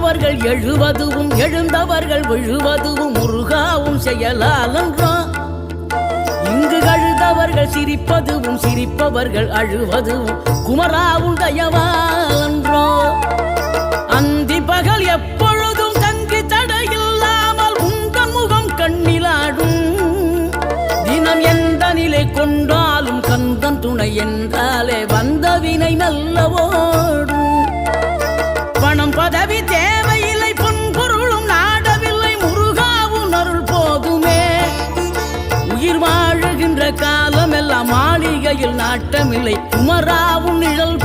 விழுந்தவர்கள் எழுவதுவும் எழுந்தவர்கள் விழுவதுவும் முருகாவும் செயலாலன்றோ. இங்கு அழுதவர்கள் சிரிப்பதுவும் சிரிப்பவர்கள் அழுவதுவும் குமராவும் தயவாலன்றோ. அந்தி பகல் எப்பொழுதும் தங்கி தடையில்லாமல் உங்கள் முகம் கண்ணிலாடும். தினம் எந்த நிலை கொண்டாலும் கந்தன் துணை என்றாலே வந்த வினை நல்லவோடும். பணம் பதவி தேவையில்லை பொன்பொருளும் நாடவில்லை முருகாவும் அருள் போதுமே. உயிர் வாழுகின்ற காலம் எல்லாம் மாளிகையில் நாட்டமில்லை குமராவும் நிழல்